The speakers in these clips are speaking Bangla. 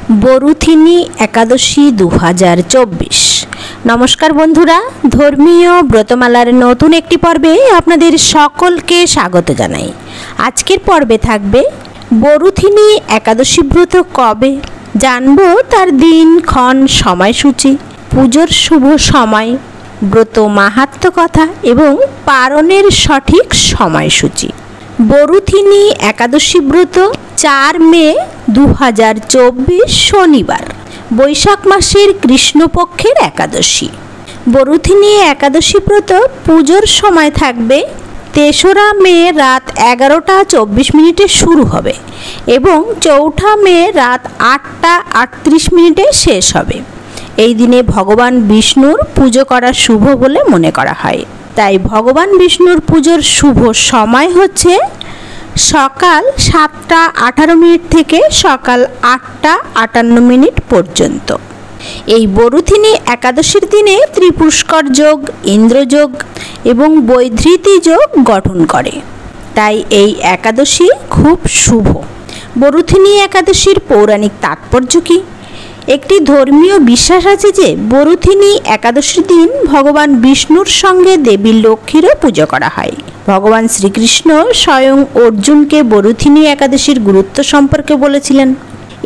বরুথিনী একাদশী 2024। নমস্কার বন্ধুরা, ধর্মীয় ব্রতমালার নতুন একটি পর্বে আপনাদের সকলকে স্বাগত জানাই। আজকের পর্বে থাকবে বরুথিনী একাদশী ব্রত কবে, জানবো তার দিন ক্ষণ সময়সূচি, পুজোর শুভ সময়, ব্রত মাহাত্ম্য কথা এবং পালনের সঠিক সময়সূচি। বরুথিনী একাদশী ব্রত 4 মে 2024 শনিবার, বৈশাখ মাসের কৃষ্ণপক্ষের একাদশী। বরুথিনী একাদশী ব্রত পুজোর সময় থাকবে 3রা মে রাত 11টা 24 মিনিটে শুরু হবে এবং 4ঠা মে রাত 8টা 38 মিনিটে শেষ হবে। এই দিনে ভগবান বিষ্ণুর পুজো করা শুভ বলে মনে করা হয়। তাই ভগবান বিষ্ণুর পুজোর শুভ সময় হচ্ছে সকাল 7টা 18 মিনিট থেকে সকাল 8টা 58 মিনিট পর্যন্ত। এই বরুথিনী একাদশীর দিনে ত্রিপুষ্কর যোগ, ইন্দ্রযোগ এবং বৈধৃতি যোগ গঠন করে, তাই এই একাদশী খুব শুভ। বরুথিনী একাদশীর পৌরাণিক তাৎপর্য কী? একটি ধর্মীয় বিশ্বাস আছে যে বরুথিনী একাদশীর দিন ভগবান বিষ্ণুর সঙ্গে দেবী লক্ষ্মীরও পুজো করা হয়। ভগবান শ্রীকৃষ্ণ স্বয়ং অর্জুনকে বরুথিনী একাদশীর গুরুত্ব সম্পর্কে বলেছিলেন।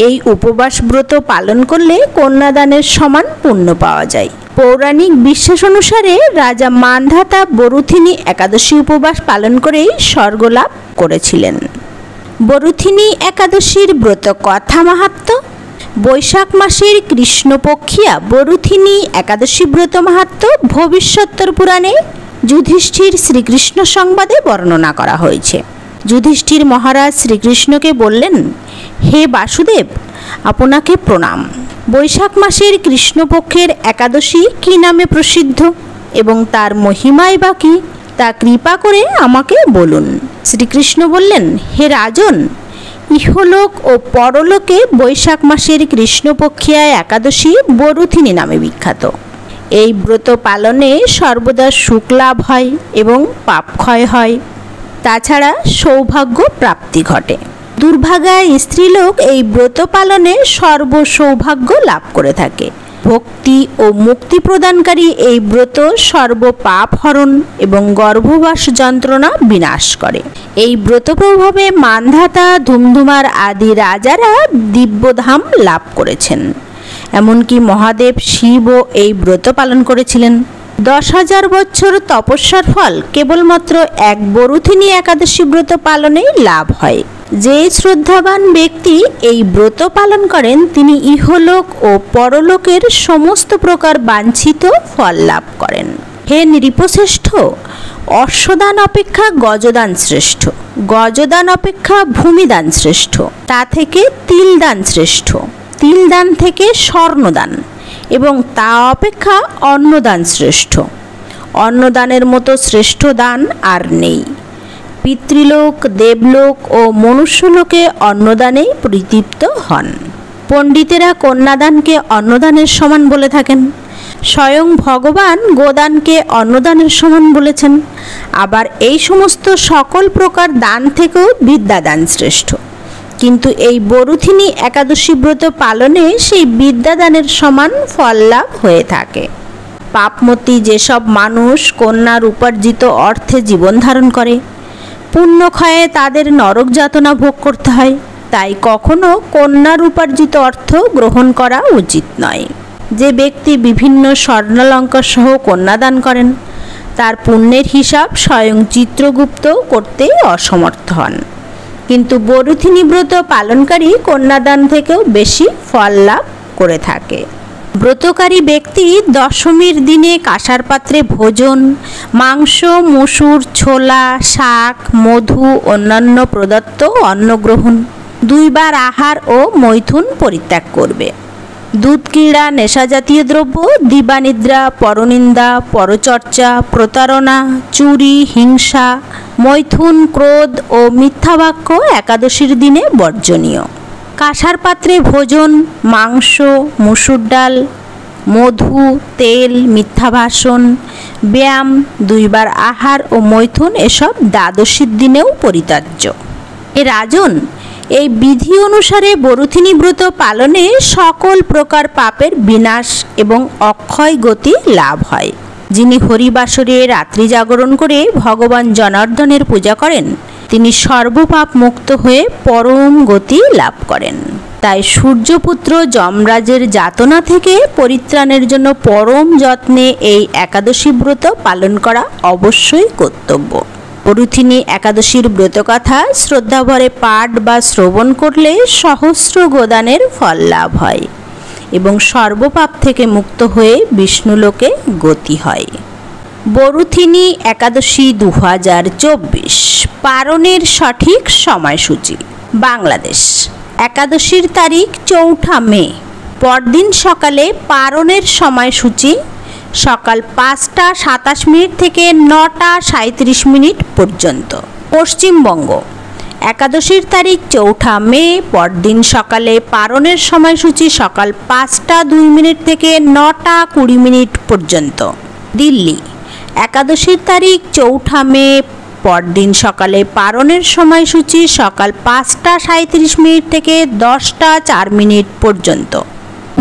এই উপবাস ব্রত পালন করলে কন্যাদানের সমান পুণ্য পাওয়া যায়। পৌরাণিক বিশ্বাস অনুসারে রাজা মান্ধাতা বরুথিনী একাদশী উপবাস পালন করেই স্বর্গলাভ করেছিলেন। বরুথিনী একাদশীর ব্রত কথা মাহাত্ম্য। বৈশাখ মাসের কৃষ্ণপক্ষিয়া বরুথিনী একাদশী ব্রত মাহাত্ম্য ভবিষ্যোত্তর পুরাণে যুধিষ্ঠির শ্রীকৃষ্ণ সংবাদে বর্ণনা করা হয়েছে। যুধিষ্ঠির মহারাজ শ্রীকৃষ্ণকে বললেন, হে বাসুদেব, আপনাকে প্রণাম। বৈশাখ মাসের কৃষ্ণপক্ষের একাদশী কী নামে প্রসিদ্ধ এবং তার মহিমাই বা কী, তা কৃপা করে আমাকে বলুন। শ্রীকৃষ্ণ বললেন, হে রাজন, ইহলোক ও পরলোকে বৈশাখ মাসের কৃষ্ণপক্ষিয়া একাদশী বরুথিনী নামে বিখ্যাত। এই ব্রত পালনে সর্বদা সুখ লাভ হয় এবং পাপ ক্ষয় হয়, তাছাড়া সৌভাগ্য প্রাপ্তি ঘটে। দুর্ভাগা স্ত্রীলোক এই ব্রত পালনে সর্বসৌভাগ্য লাভ করে থাকে। ভক্তি ও মুক্তি প্রদানকারী এই ব্রত সর্বপাপ হরণ এবং গর্ভবাস যন্ত্রণা বিনাশ করে। এই ব্রত প্রভাবে মান্ধাতা, ধুমধুমার আদি রাজারা দিব্যধাম লাভ করেছেন। এমনকি মহাদেব শিবও এই ব্রত পালন করেছিলেন। 10,000 বছর তপস্যার ফল কেবলমাত্র এক বরুথিনী একাদশী ব্রত পালনেই লাভ হয়। যে শ্রদ্ধাবান ব্যক্তি এই ব্রত পালন করেন তিনি ইহলোক ও পরলোকের সমস্ত প্রকার বাঞ্ছিত ফল লাভ করেন। হে নৃপশ্রেষ্ঠ, অশ্বদান অপেক্ষা গজদান শ্রেষ্ঠ, গজদান অপেক্ষা ভূমিদান শ্রেষ্ঠ, তা থেকে তিলদান শ্রেষ্ঠ, তিলদান থেকে স্বর্ণদান এবং তা অপেক্ষা অন্নদান শ্রেষ্ঠ। অন্নদানের মতো শ্রেষ্ঠ দান আর নেই। পিতৃলোক, দেবলোক ও মনুষ্যলোকে অন্নদানেই পরিতৃপ্ত হন। পণ্ডিতেরা কন্যাদানকে অন্নদানের সমান বলে থাকেন। স্বয়ং ভগবান গোদানকে অন্নদানের সমান বলেছেন। আবার এই সমস্ত সকল প্রকার দান থেকেও বিদ্যাদান শ্রেষ্ঠ। কিন্তু এই বরুথিনী একাদশী ব্রত পালনে সেই বিদ্যাদানের সমান ফল লাভ হয়ে থাকে। পাপমতী যেসব মানুষ কন্যার উপার্জিত অর্থে জীবন ধারণ করে, পুণ্যক্ষয়ে তাদের নরক যাতনা ভোগ করতে হয়। তাই কখনো কন্যার উপার্জিত অর্থ গ্রহণ করা উচিত নয়। যে ব্যক্তি বিভিন্ন স্বর্ণালঙ্কার সহ কন্যাদান করেন তার পুণ্যের হিসাব স্বয়ং চিত্রগুপ্তও করতে অসমর্থ হন। কিন্তু বরুথিনী ব্রত পালনকারী কন্যাদান থেকেও বেশি ফল লাভ করে থাকে। ব্রতকারী ব্যক্তি দশমীর দিনে কাঁসার পাত্রে ভোজন, মাংস, মসুর, ছোলা, শাক, মধু, অন্যান্য প্রদত্ত অন্ন গ্রহণ, 2 বার আহার ও মৈথুন পরিত্যাগ করবে। দুধ, ক্রীড়া, নেশাজাতীয় দ্রব্য, দিবানিদ্রা, পরনিন্দা, পরচর্চা, প্রতারণা, চুরি, হিংসা, মৈথুন, ক্রোধ ও মিথ্যাবাক্য একাদশীর দিনে বর্জনীয়। কাঁসার পাত্রে ভোজন, মাংস, মসুর ডাল, মধু, তেল, মিথ্যা ভাষণ, ব্যায়াম, 2 বার আহার ও মৈথুন এসব দ্বাদশীর দিনেও পরিত্যাজ্য। এ রাজন, এই বিধি অনুসারে বরুথিনী ব্রত পালনে সকল প্রকার পাপের বিনাশ এবং অক্ষয় গতি লাভ হয়। যিনি হরিবাসরে রাত্রি জাগরণ করে ভগবান জনার্দনের পূজা করেন তিনি সর্বপাপ মুক্ত হয়ে পরম গতি লাভ করেন। তাই সূর্যপুত্র যমরাজের যাতনা থেকে পরিত্রাণের জন্য পরম যত্নে এই একাদশী ব্রত পালন করা অবশ্যই কর্তব্য। বরুথিনী একাদশীর ব্রতকথা শ্রদ্ধাভরে পাঠ বা শ্রবণ করলে সহস্র গোদানের ফল লাভ হয় এবং সর্বপাপ থেকে মুক্ত হয়ে বিষ্ণুলোকে গতি হয়। বরুথিনী একাদশী 2024 পারণের সঠিক সময়সূচি। বাংলাদেশ। একাদশীর তারিখ 4 মে। পরদিন সকালে পারণের সময়সূচি সকাল 5টা 27 মিনিট থেকে 9টা 37 মিনিট পর্যন্ত। পশ্চিমবঙ্গ। একাদশীর তারিখ 4 মে। পরদিন সকালে পারণের সময়সূচি সকাল 5টা 2 মিনিট থেকে 9টা 20 মিনিট পর্যন্ত। দিল্লি। একাদশীর তারিখ 4 মে। পরদিন সকালে পারণের সময়সূচি সকাল 5টা 37 মিনিট থেকে 10টা 4 মিনিট পর্যন্ত।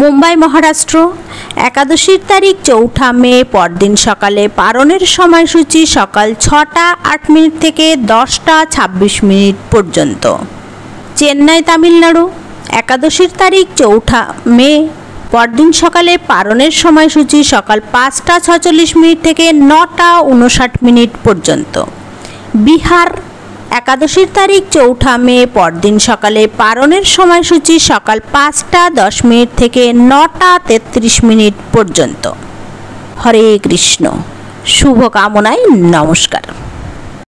মুম্বাই মহারাষ্ট্র। একাদশীর তারিখ 4 মে। পরদিন সকালে পারণের সময়সূচি সকাল 6টা 8 মিনিট থেকে 10টা 26 মিনিট পর্যন্ত। চেন্নাই তামিলনাড়ু। একাদশীর তারিখ 4 মে। পরদিন সকালে পারণের সময়সূচি সকাল 5টা 46 মিনিট থেকে 9টা 59 মিনিট পর্যন্ত। বিহার। একাদশীর তারিখ 4 মে। পরদিন সকালে পারণের সময়সূচি সকাল 5টা 10 মিনিট থেকে 9টা 33 মিনিট পর্যন্ত। হরে কৃষ্ণ। শুভকামনায় নমস্কার।